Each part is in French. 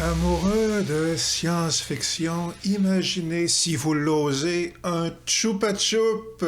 Amoureux de science-fiction, imaginez, si vous l'osez, un Chupa Chup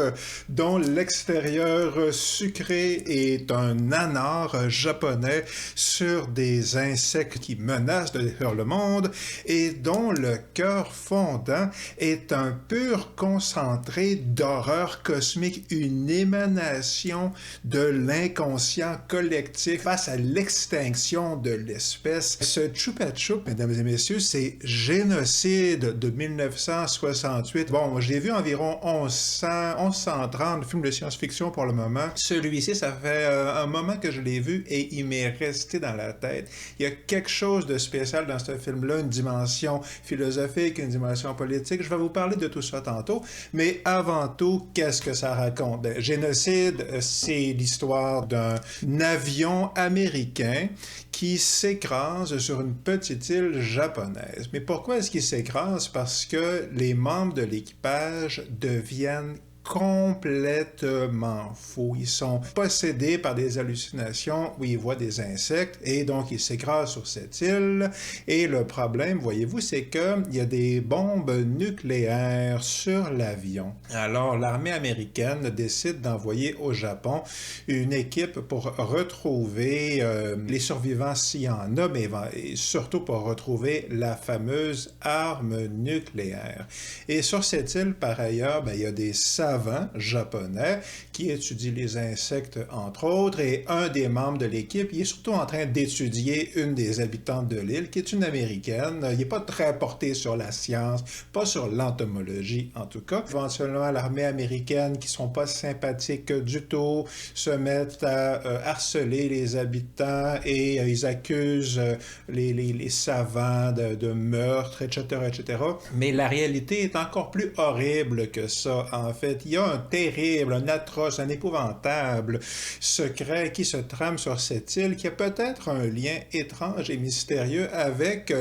dont l'extérieur sucré est un nanar japonais sur des insectes qui menacent de détruire le monde et dont le cœur fondant est un pur concentré d'horreur cosmique, une émanation de l'inconscient collectif face à l'extinction de l'espèce. Ce Chupa Chup, mesdames et messieurs, c'est Génocide de 1968. Bon, je l'ai vu environ 1130 films de science-fiction pour le moment. Celui-ci, ça fait un moment que je l'ai vu et il m'est resté dans la tête. Il y a quelque chose de spécial dans ce film-là, une dimension philosophique, une dimension politique. Je vais vous parler de tout ça tantôt, mais avant tout, qu'est-ce que ça raconte? Génocide, c'est l'histoire d'un avion américain qui s'écrase sur une petite île japonaise. Mais pourquoi est-ce qu'il s'écrase? Parce que les membres de l'équipage deviennent complètement fous. Ils sont possédés par des hallucinations où ils voient des insectes et donc ils s'écrasent sur cette île. Et le problème, voyez-vous, c'est qu'il y a des bombes nucléaires sur l'avion. Alors l'armée américaine décide d'envoyer au Japon une équipe pour retrouver les survivants s'il y en a, mais surtout pour retrouver la fameuse arme nucléaire. Et sur cette île, par ailleurs, il y a des savants japonais qui étudient les insectes, entre autres, et un des membres de l'équipe, il est surtout en train d'étudier une des habitantes de l'île, qui est une Américaine. Il n'est pas très porté sur la science, pas sur l'entomologie, en tout cas. Éventuellement, l'armée américaine, qui ne sont pas sympathiques du tout, se mettent à harceler les habitants et ils accusent les savants de meurtre, etc., etc. Mais la réalité est encore plus horrible que ça, en fait. Il y a un terrible, un atroce, un épouvantable secret qui se trame sur cette île qui a peut-être un lien étrange et mystérieux avec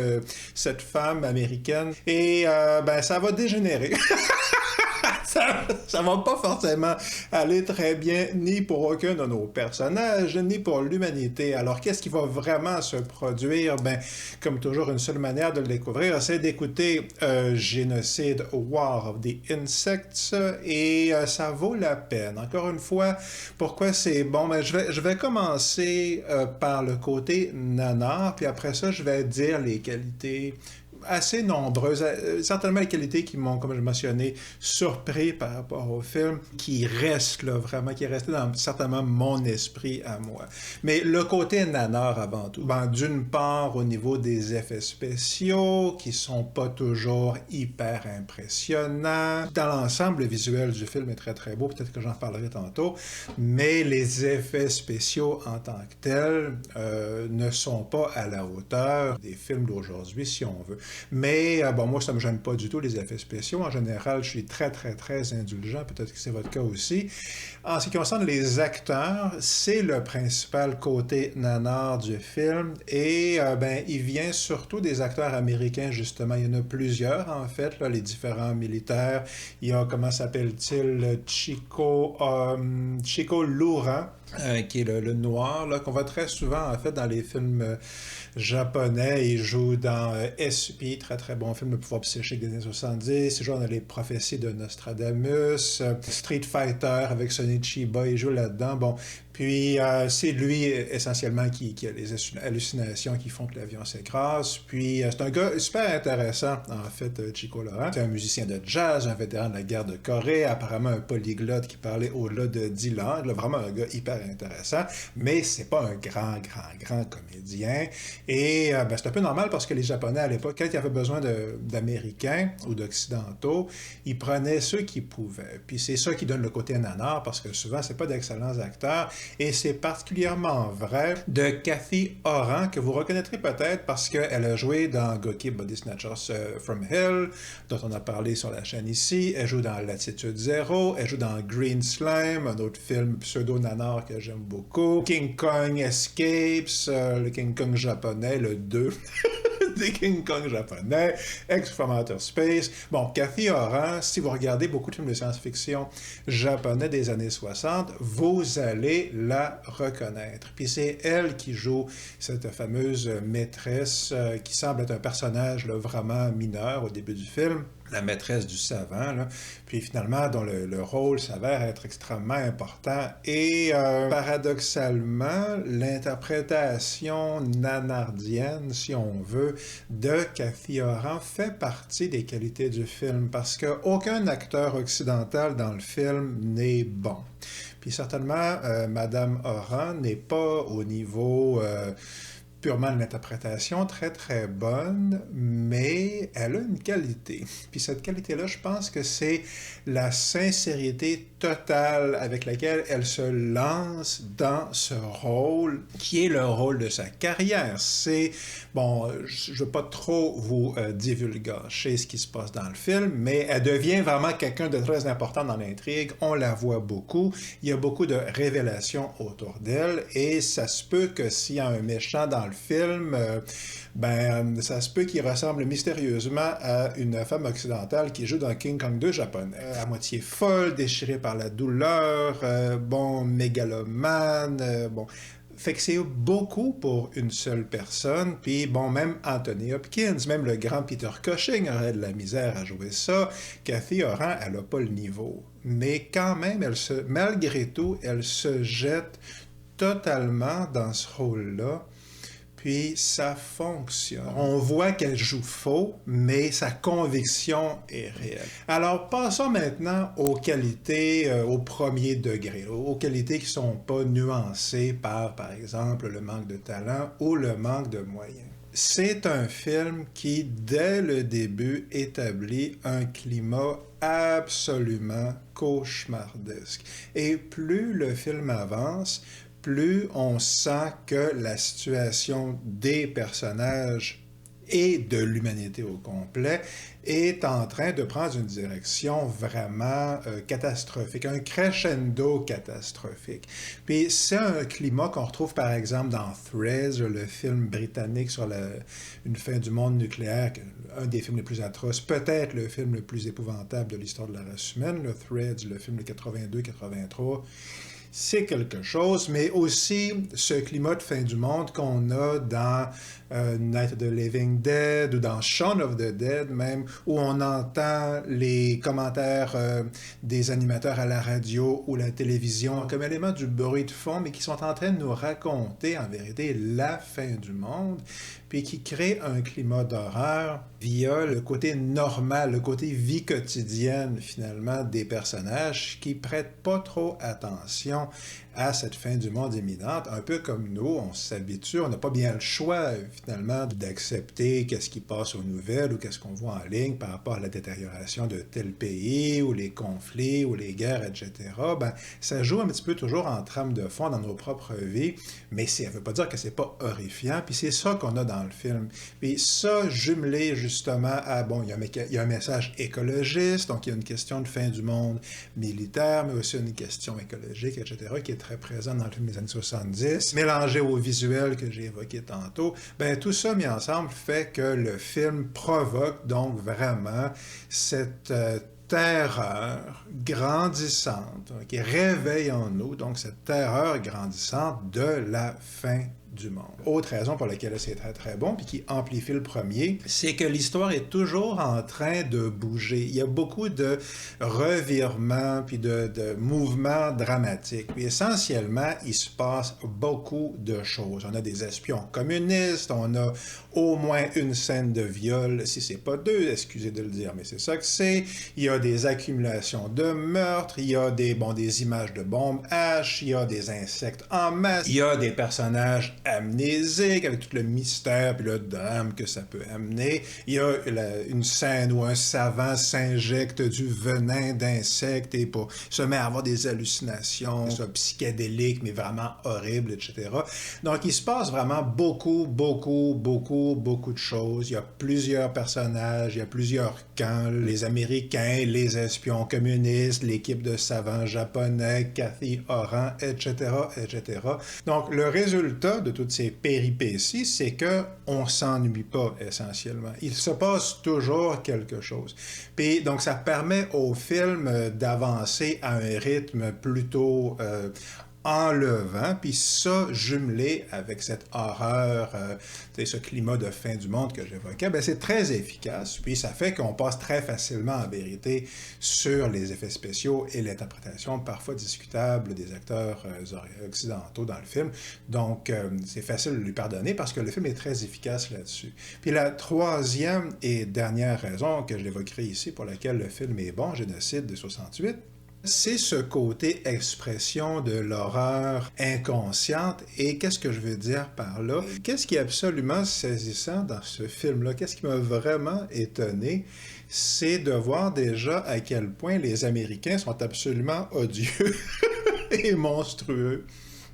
cette femme américaine. Et ça va dégénérer. Ça va pas forcément aller très bien ni pour aucun de nos personnages, ni pour l'humanité. Alors, qu'est-ce qui va vraiment se produire? Comme toujours, une seule manière de le découvrir, c'est d'écouter Génocide War of the Insects, et ça vaut la peine. Encore une fois, pourquoi c'est bon? Je vais commencer par le côté nanar, puis après ça, je vais dire les qualités assez nombreuses, certainement les qualités qui m'ont, comme je mentionné, surpris par rapport au film, qui restent là, vraiment, qui est resté dans certainement mon esprit à moi. Mais le côté nanar avant tout. D'une part, au niveau des effets spéciaux, qui sont pas toujours hyper impressionnants. Dans l'ensemble, le visuel du film est très très beau, peut-être que j'en parlerai tantôt, mais les effets spéciaux en tant que tels ne sont pas à la hauteur des films d'aujourd'hui, si on veut. Mais moi, ça ne me gêne pas du tout, les effets spéciaux. En général, je suis très, très, très indulgent. Peut-être que c'est votre cas aussi. En ce qui concerne les acteurs, c'est le principal côté nanar du film. Et il vient surtout des acteurs américains, justement. Il y en a plusieurs, en fait, là, les différents militaires. Il y a, comment s'appelle-t-il, Chico Louran, qui est le noir, là, qu'on voit très souvent, en fait, dans les films japonais. Il joue dans S.P., très très bon film de pouvoir psychique des années 70. Il joue dans Les Prophéties de Nostradamus. Street Fighter avec Sonny Chiba, il joue là-dedans. Bon, puis c'est lui essentiellement qui a les hallucinations qui font que l'avion s'écrase. Puis c'est un gars super intéressant, en fait, Chico Louran. C'est un musicien de jazz, un vétéran de la guerre de Corée, apparemment un polyglotte qui parlait au-delà de 10 langues. Là, vraiment un gars hyper intéressant, mais c'est pas un grand comédien. Et c'est un peu normal parce que les Japonais, à l'époque, quand ils avaient besoin d'Américains ou d'Occidentaux, ils prenaient ceux qui pouvaient. Puis c'est ça qui donne le côté nanar, parce que souvent, c'est pas d'excellents acteurs. Et c'est particulièrement vrai de Cathy Oran, que vous reconnaîtrez peut-être parce qu'elle a joué dans Goki Body Snatchers from Hell, dont on a parlé sur la chaîne ici. Elle joue dans Latitude Zero. Elle joue dans Green Slime, un autre film pseudo-nanar que j'aime beaucoup. King Kong Escapes, le King Kong japonais, le 2. des King Kong japonais, ex from Outer Space. Bon, Cathy Oran, si vous regardez beaucoup de films de science-fiction japonais des années 60, vous allez la reconnaître. Puis c'est elle qui joue cette fameuse maîtresse qui semble être un personnage là, vraiment mineur au début du film, la maîtresse du savant, là, puis finalement dont le rôle s'avère être extrêmement important. Et paradoxalement, l'interprétation nanardienne, si on veut, de Cathy Oran fait partie des qualités du film, parce qu'aucun acteur occidental dans le film n'est bon. Puis certainement, Madame Oran n'est pas au niveau purement de l'interprétation très très bonne, mais elle a une qualité. Puis cette qualité-là, je pense que c'est la sincérité totale avec laquelle elle se lance dans ce rôle, qui est le rôle de sa carrière. C'est, bon, je ne veux pas trop vous divulgacher ce qui se passe dans le film, mais elle devient vraiment quelqu'un de très important dans l'intrigue. On la voit beaucoup. Il y a beaucoup de révélations autour d'elle, et ça se peut que s'il y a un méchant dans le film, ça se peut qu'il ressemble mystérieusement à une femme occidentale qui joue dans King Kong 2 japonais. À moitié folle, déchirée par la douleur, mégalomane, Fait que c'est beaucoup pour une seule personne, puis même Anthony Hopkins, même le grand Peter Cushing aurait de la misère à jouer ça. Cathy Oran, elle n'a pas le niveau. Mais quand même, malgré tout, elle se jette totalement dans ce rôle-là. Puis ça fonctionne. On voit qu'elle joue faux, mais sa conviction est réelle. Alors passons maintenant aux qualités au premier degré, aux qualités qui ne sont pas nuancées par exemple, le manque de talent ou le manque de moyens. C'est un film qui, dès le début, établit un climat absolument cauchemardesque. Et plus le film avance, plus on sent que la situation des personnages et de l'humanité au complet est en train de prendre une direction vraiment catastrophique, un crescendo catastrophique. Puis c'est un climat qu'on retrouve par exemple dans Threads, le film britannique sur une fin du monde nucléaire, un des films les plus atroces, peut-être le film le plus épouvantable de l'histoire de la race humaine, le Threads, le film de 82-83. C'est quelque chose, mais aussi ce climat de fin du monde qu'on a dans Night of the Living Dead ou dans Shaun of the Dead même, où on entend les commentaires des animateurs à la radio ou la télévision comme élément du bruit de fond, mais qui sont en train de nous raconter en vérité la fin du monde, puis qui crée un climat d'horreur via le côté normal, le côté vie quotidienne finalement des personnages qui prêtent pas trop attention à cette fin du monde imminente, un peu comme nous, on s'habitue, on n'a pas bien le choix finalement d'accepter qu'est-ce qui passe aux nouvelles ou qu'est-ce qu'on voit en ligne par rapport à la détérioration de tel pays ou les conflits ou les guerres, etc. Ça joue un petit peu toujours en trame de fond dans nos propres vies, mais ça ne veut pas dire que c'est pas horrifiant, puis c'est ça qu'on a dans le film. Puis ça, jumelé justement à, il y a un message écologiste, donc il y a une question de fin du monde militaire, mais aussi une question écologique, etc., qui est très présent dans le film des années 70, mélangé au visuel que j'ai évoqué tantôt, tout ça mis ensemble fait que le film provoque donc vraiment cette terreur grandissante, qui réveille en nous donc cette terreur grandissante de la fin du monde. Autre raison pour laquelle c'est très très bon, puis qui amplifie le premier, c'est que l'histoire est toujours en train de bouger. Il y a beaucoup de revirements, puis de mouvements dramatiques. Puis essentiellement, il se passe beaucoup de choses. On a des espions communistes, on a au moins une scène de viol, si c'est pas deux, excusez de le dire, mais c'est ça que c'est. Il y a des accumulations de meurtres, il y a des images de bombes H, il y a des insectes en masse, il y a des personnages amnésique, avec tout le mystère et le drame que ça peut amener. Il y a une scène où un savant s'injecte du venin d'insectes et se met à avoir des hallucinations psychédéliques, mais vraiment horribles, etc. Donc, il se passe vraiment beaucoup de choses. Il y a plusieurs personnages, il y a plusieurs camps, les Américains, les espions communistes, l'équipe de savants japonais, Cathy Oran, etc., etc. Donc, le résultat de tout toutes ces péripéties, c'est qu'on ne s'ennuie pas essentiellement. Il se passe toujours quelque chose. Puis donc ça permet au film d'avancer à un rythme plutôt enlevant, puis ça, jumelé avec cette horreur, ce climat de fin du monde que j'évoquais, ben c'est très efficace, puis ça fait qu'on passe très facilement en vérité sur les effets spéciaux et l'interprétation parfois discutable des acteurs occidentaux dans le film. Donc, c'est facile de lui pardonner parce que le film est très efficace là-dessus. Puis la troisième et dernière raison que je l'évoquerai ici pour laquelle le film est bon, Génocide de 68, c'est ce côté expression de l'horreur inconsciente. Et qu'est-ce que je veux dire par là? Qu'est-ce qui est absolument saisissant dans ce film-là? Qu'est-ce qui m'a vraiment étonné? C'est de voir déjà à quel point les Américains sont absolument odieux et monstrueux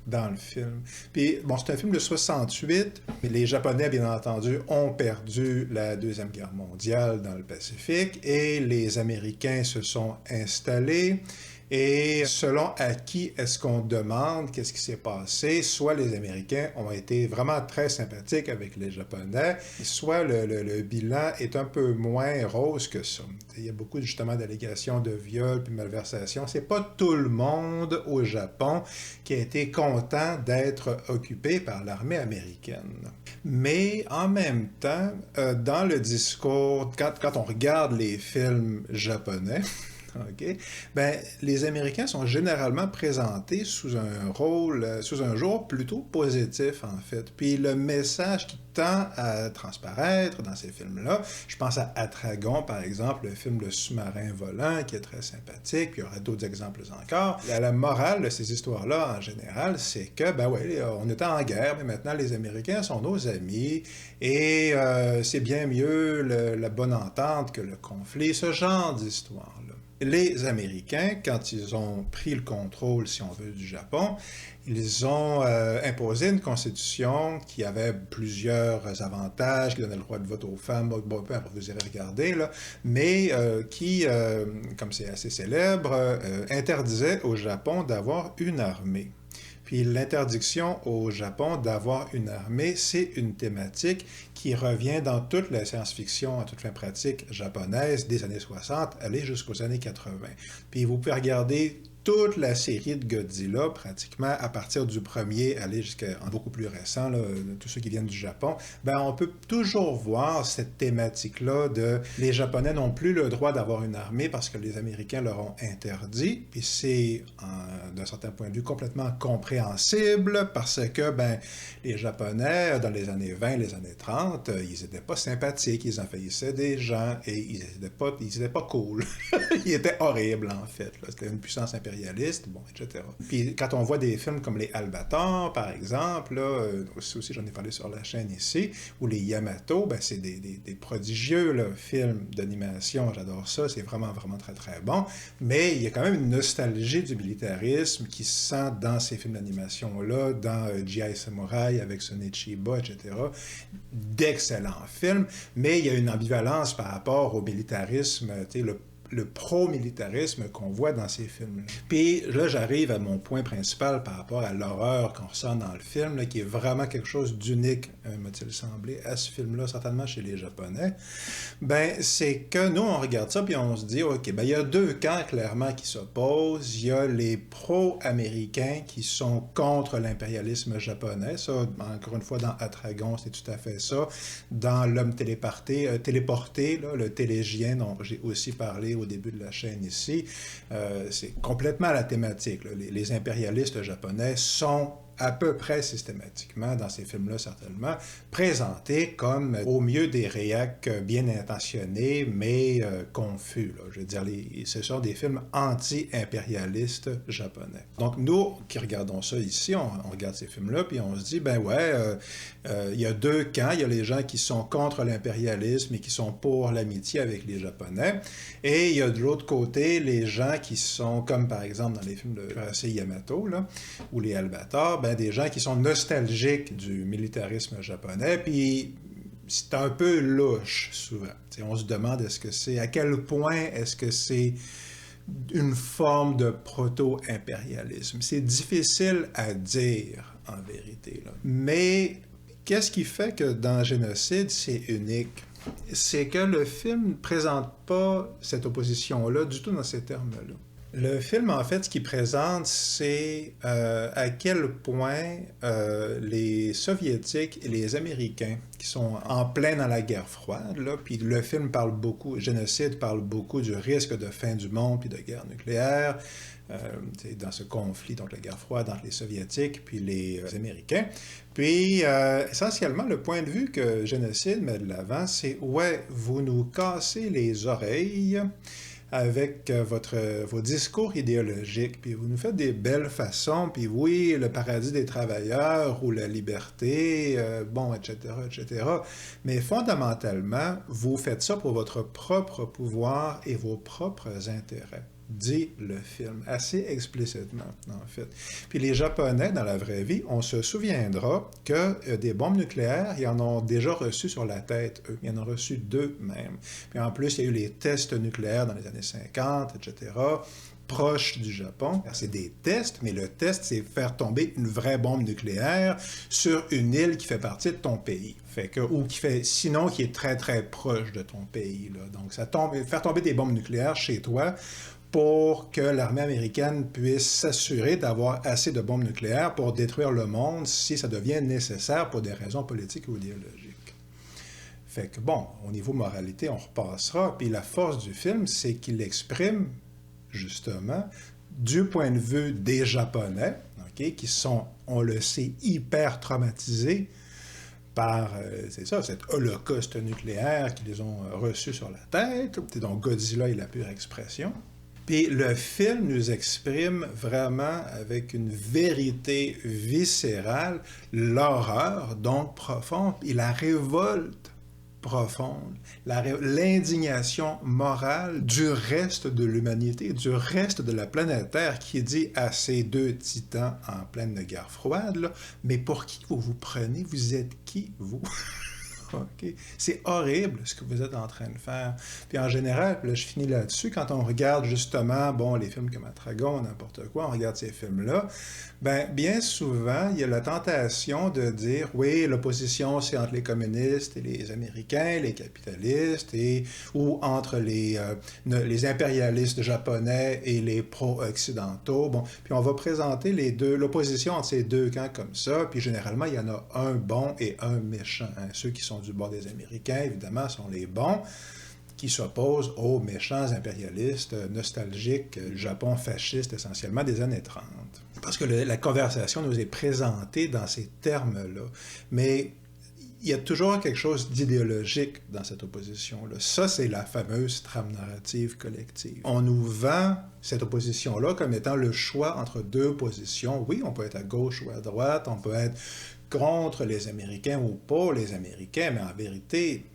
dans le film. Puis, bon, c'est un film de 68, mais les Japonais, bien entendu, ont perdu la Deuxième Guerre mondiale dans le Pacifique et les Américains se sont installés. Et selon à qui est-ce qu'on demande qu'est-ce qui s'est passé, soit les Américains ont été vraiment très sympathiques avec les Japonais, soit le bilan est un peu moins rose que ça. Il y a beaucoup justement d'allégations de viol puis malversation. C'est pas tout le monde au Japon qui a été content d'être occupé par l'armée américaine. Mais en même temps, dans le discours, quand on regarde les films japonais, OK? Ben, les Américains sont généralement présentés sous un rôle, sous un jour plutôt positif, en fait. Puis le message qui tend à transparaître dans ces films-là, je pense à Atragon, par exemple, le film Le sous-marin volant, qui est très sympathique, puis il y aura d'autres exemples encore. La morale de ces histoires-là, en général, c'est que, ben ouais, on était en guerre, mais maintenant les Américains sont nos amis, et c'est bien mieux la bonne entente que le conflit, ce genre d'histoire-là. Les Américains, quand ils ont pris le contrôle, si on veut, du Japon, ils ont imposé une constitution qui avait plusieurs avantages, qui donnait le droit de vote aux femmes, bon, vous irez regarder, là, mais qui, comme c'est assez célèbre, interdisait au Japon d'avoir une armée. Puis l'interdiction au Japon d'avoir une armée, c'est une thématique qui revient dans toute la science-fiction, en toute fin pratique japonaise des années 60, aller jusqu'aux années 80. Puis vous pouvez regarder toute la série de Godzilla, pratiquement à partir du premier, aller jusqu'à beaucoup plus récent, là, tous ceux qui viennent du Japon, ben on peut toujours voir cette thématique-là de les Japonais n'ont plus le droit d'avoir une armée parce que les Américains leur ont interdit, puis c'est, d'un certain point de vue, complètement compréhensible parce que, ben, les Japonais, dans les années 20, les années 30, ils n'étaient pas sympathiques, ils envahissaient des gens et ils n'étaient pas cool. Ils étaient horribles, en fait. C'était une puissance impériale. Bon, etc. Puis quand on voit des films comme les Albator, par exemple, là, aussi j'en ai parlé sur la chaîne ici, ou les Yamato, ben, c'est des prodigieux là, films d'animation, j'adore ça, c'est vraiment, vraiment très, très bon, mais il y a quand même une nostalgie du militarisme qui se sent dans ces films d'animation-là, dans G.I. Samurai avec Sonichiba, etc. D'excellents films, mais il y a une ambivalence par rapport au militarisme, tu sais, le pro-militarisme qu'on voit dans ces films-là. Puis là, j'arrive à mon point principal par rapport à l'horreur qu'on ressent dans le film, là, qui est vraiment quelque chose d'unique, m'a-t-il semblé, à ce film-là, certainement chez les Japonais. Ben, c'est que nous, on regarde ça, puis on se dit, OK, ben, il y a deux camps, clairement, qui s'opposent. Il y a les pro-américains qui sont contre l'impérialisme japonais. Ça, encore une fois, dans Atragon, c'est tout à fait ça. Dans L'homme téléporté, là, le télégien dont j'ai aussi parlé au début de la chaîne ici, c'est complètement la thématique. Là. Les impérialistes japonais sont à peu près systématiquement, dans ces films-là certainement, présentés comme au mieux des réacs bien intentionnés, mais confus. Là. Je veux dire, ce sont des films anti-impérialistes japonais. Donc nous, qui regardons ça ici, on regarde ces films-là, puis on se dit, ben ouais, il y a deux camps. Il y a les gens qui sont contre l'impérialisme et qui sont pour l'amitié avec les Japonais, et il y a de l'autre côté les gens qui sont, comme par exemple dans les films de Kurase Yamato, là, ou les Albator, ben, des gens qui sont nostalgiques du militarisme japonais, puis c'est un peu louche souvent. T'sais, on se demande à quel point est-ce que c'est une forme de proto-impérialisme. C'est difficile à dire, en vérité, là. Mais qu'est-ce qui fait que dans Génocide, c'est unique? C'est que le film ne présente pas cette opposition-là du tout dans ces termes-là. Le film, en fait, ce qu'il présente, c'est à quel point les Soviétiques et les Américains, qui sont en plein dans la guerre froide, là, puis le film parle beaucoup, Génocide parle beaucoup du risque de fin du monde puis de guerre nucléaire, dans ce conflit, donc la guerre froide entre les Soviétiques puis les Américains. Puis, essentiellement, le point de vue que Génocide met de l'avant, c'est « ouais, vous nous cassez les oreilles », avec vos discours idéologiques, puis vous nous faites des belles façons, puis oui, le paradis des travailleurs ou la liberté, bon, etc., etc. Mais fondamentalement, vous faites ça pour votre propre pouvoir et vos propres intérêts, dit le film, assez explicitement, en fait. Puis les Japonais, dans la vraie vie, on se souviendra que des bombes nucléaires, ils en ont déjà reçu sur la tête, eux. Ils en ont reçu 2 même. Puis en plus, il y a eu les tests nucléaires dans les années 50, etc., proches du Japon. C'est des tests, mais le test, c'est faire tomber une vraie bombe nucléaire sur une île qui fait partie de ton pays. Ou sinon, qui est très, très proche de ton pays, là. Donc, faire tomber des bombes nucléaires chez toi pour que l'armée américaine puisse s'assurer d'avoir assez de bombes nucléaires pour détruire le monde si ça devient nécessaire pour des raisons politiques ou idéologiques. Fait que bon, au niveau moralité, on repassera. Puis la force du film, c'est qu'il exprime, justement, du point de vue des Japonais, okay, qui sont, on le sait, hyper traumatisés par, c'est ça, cet holocauste nucléaire qu'ils ont reçu sur la tête. Donc Godzilla est la pure expression. Puis le film nous exprime vraiment avec une vérité viscérale l'horreur, donc profonde, et la révolte profonde, l'indignation morale du reste de l'humanité, du reste de la planète Terre qui dit à ces 2 titans en pleine guerre froide, là, mais pour qui vous vous prenez? Vous êtes qui, vous? Okay. C'est horrible ce que vous êtes en train de faire. Puis en général, là, je finis là-dessus, quand on regarde justement, bon, les films comme Atragon, n'importe quoi, on regarde ces films-là, ben, bien souvent, il y a la tentation de dire, oui, l'opposition, c'est entre les communistes et les Américains, les capitalistes, ou entre les impérialistes japonais et les pro-occidentaux. Bon, puis on va présenter l'opposition entre ces 2 camps comme ça, puis généralement, il y en a un bon et un méchant. Hein. Ceux qui sont du bord des Américains, évidemment, sont les bons, qui s'opposent aux méchants impérialistes nostalgiques du Japon fasciste, essentiellement des années 30. Parce que la conversation nous est présentée dans ces termes-là. Mais il y a toujours quelque chose d'idéologique dans cette opposition-là. Ça, c'est la fameuse trame narrative collective. On nous vend cette opposition-là comme étant le choix entre 2 positions. Oui, on peut être à gauche ou à droite, on peut être contre les Américains ou pour les Américains, mais en vérité,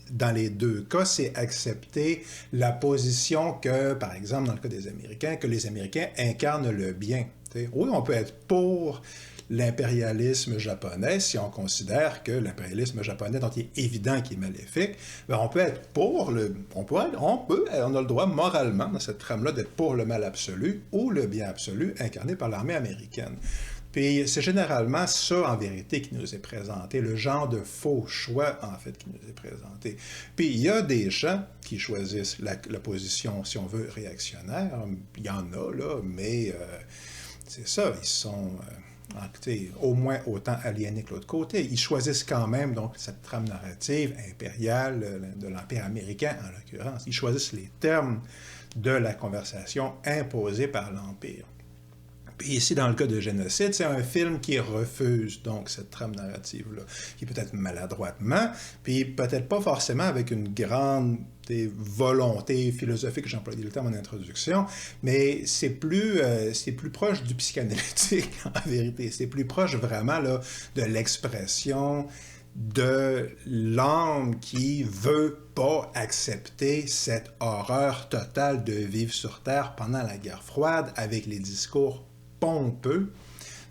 dans les 2 cas, c'est accepter la position que, par exemple, dans le cas des Américains, que les Américains incarnent le bien. T'sais. Oui, on peut être pour l'impérialisme japonais si on considère que l'impérialisme japonais, dont il est évident qu'il est maléfique, ben on peut être pour on a le droit moralement, dans cette trame-là, d'être pour le mal absolu ou le bien absolu incarné par l'armée américaine. Puis c'est généralement ça, en vérité, qui nous est présenté, le genre de faux choix, en fait, qui nous est présenté. Puis il y a des gens qui choisissent la position, si on veut, réactionnaire. Il y en a, là, mais c'est ça, ils sont au moins autant aliénés que l'autre côté. Ils choisissent quand même donc cette trame narrative impériale de l'Empire américain, en l'occurrence. Ils choisissent les termes de la conversation imposée par l'Empire. Puis ici, dans le cas de Génocide, c'est un film qui refuse donc cette trame narrative-là, qui peut-être maladroitement, puis peut-être pas forcément avec une grande volonté philosophique, j'ai employé le terme en introduction, mais c'est plus proche du psychanalytique, en vérité. C'est plus proche vraiment là, de l'expression de l'homme qui veut pas accepter cette horreur totale de vivre sur Terre pendant la guerre froide avec les discours pompeux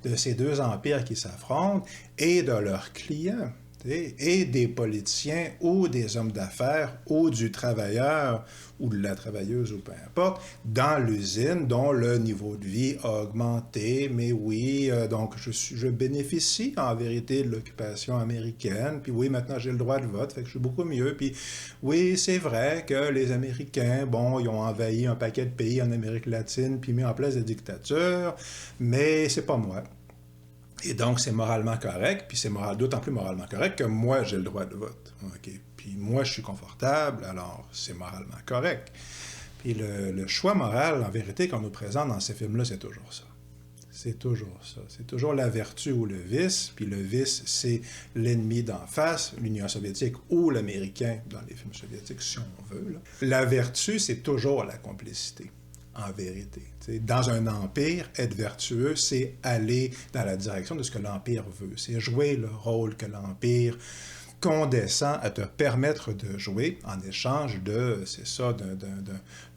de ces 2 empires qui s'affrontent et de leurs clients. et des politiciens ou des hommes d'affaires ou du travailleur ou de la travailleuse ou peu importe, dans l'usine dont le niveau de vie a augmenté. Mais oui, donc je bénéficie en vérité de l'occupation américaine. Puis oui, maintenant j'ai le droit de vote, fait que je suis beaucoup mieux. Puis oui, c'est vrai que les Américains, bon, ils ont envahi un paquet de pays en Amérique latine puis mis en place des dictatures, mais c'est pas moi. Et donc, c'est moralement correct, puis c'est d'autant plus moralement correct que moi, j'ai le droit de vote. Okay? Puis moi, je suis confortable, alors c'est moralement correct. Puis le choix moral, en vérité, qu'on nous présente dans ces films-là, c'est toujours ça. C'est toujours ça. C'est toujours la vertu ou le vice, puis le vice, c'est l'ennemi d'en face, l'Union soviétique ou l'Américain dans les films soviétiques, si on veut. Là. La vertu, c'est toujours la complicité. En vérité. T'sais, dans un empire, être vertueux, c'est aller dans la direction de ce que l'empire veut. C'est jouer le rôle que l'empire condescend à te permettre de jouer en échange de, c'est ça,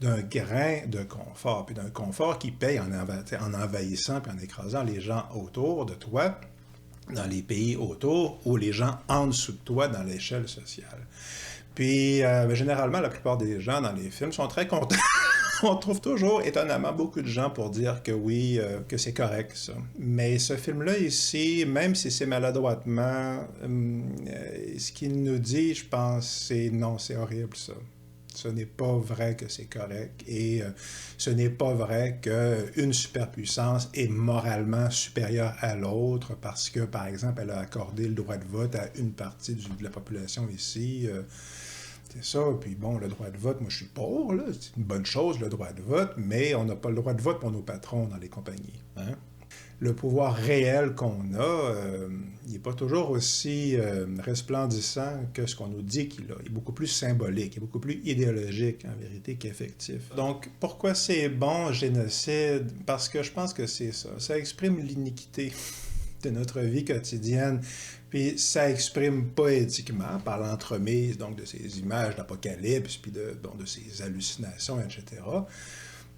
d'un grain de confort. Puis d'un confort qui paye en envahissant puis en écrasant les gens autour de toi, dans les pays autour, ou les gens en dessous de toi dans l'échelle sociale. Puis, généralement, la plupart des gens dans les films sont très contents. On trouve toujours, étonnamment, beaucoup de gens pour dire que oui, que c'est correct, ça. Mais ce film-là, ici, même si c'est maladroitement, ce qu'il nous dit, je pense, c'est non, c'est horrible, ça. Ce n'est pas vrai que c'est correct et ce n'est pas vrai qu'une superpuissance est moralement supérieure à l'autre parce que, par exemple, elle a accordé le droit de vote à une partie de la population ici. C'est ça, puis bon, le droit de vote, moi je suis pour, là, c'est une bonne chose le droit de vote, mais on n'a pas le droit de vote pour nos patrons dans les compagnies. Hein? Le pouvoir réel qu'on a, il n'est pas toujours aussi resplendissant que ce qu'on nous dit qu'il a. Il est beaucoup plus symbolique, il est beaucoup plus idéologique en vérité qu'effectif. Donc, pourquoi c'est bon, génocide? Parce que je pense que c'est ça. Ça exprime l'iniquité de notre vie quotidienne. Puis ça exprime poétiquement, par l'entremise donc, de ces images d'apocalypse, puis de ces hallucinations, etc.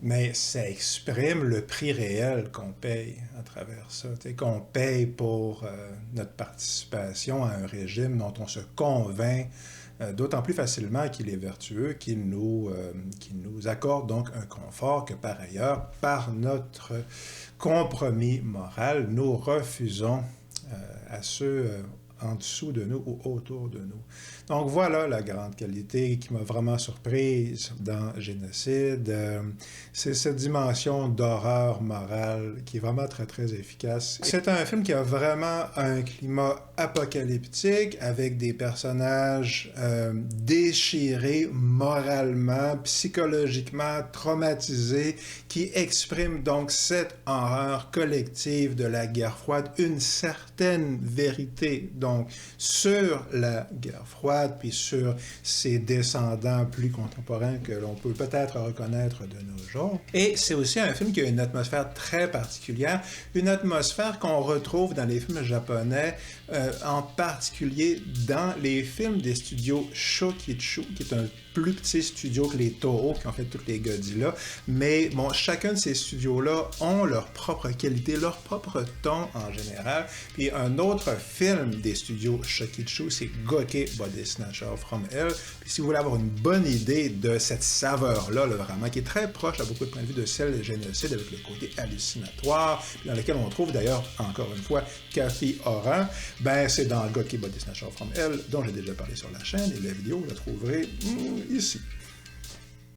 Mais ça exprime le prix réel qu'on paye à travers ça, qu'on paye pour notre participation à un régime dont on se convainc d'autant plus facilement qu'il est vertueux, qu'il nous accorde donc un confort que par ailleurs, par notre compromis moral, nous refusons à ceux en dessous de nous ou autour de nous. Donc voilà la grande qualité qui m'a vraiment surprise dans Génocide. C'est cette dimension d'horreur morale qui est vraiment très très efficace. C'est un film qui a vraiment un climat apocalyptique avec des personnages déchirés moralement, psychologiquement traumatisés qui expriment donc cette horreur collective de la guerre froide, une certaine vérité donc sur la guerre froide puis sur ses descendants plus contemporains que l'on peut peut-être reconnaître de nos jours. Et c'est aussi un film qui a une atmosphère très particulière, une atmosphère qu'on retrouve dans les films japonais, en particulier dans les films des studios Shochichu, qui est un plus petit studio que les Toho, qui ont fait tous les Godzilla. Mais bon, chacun de ces studios-là ont leur propre qualité, leur propre ton en général. Puis un autre film des studios Shochichu, c'est Goke Body Snatcher from Hell. Puis si vous voulez avoir une bonne idée de cette saveur-là, là, vraiment, qui est très proche à beaucoup de points de vue de celle de Génocide, avec le côté hallucinatoire, dans lequel on trouve d'ailleurs, encore une fois, Cathy Oran, ben c'est dans Goke Body Snatcher from Hell, dont j'ai déjà parlé sur la chaîne, et la vidéo, vous la trouverez ici.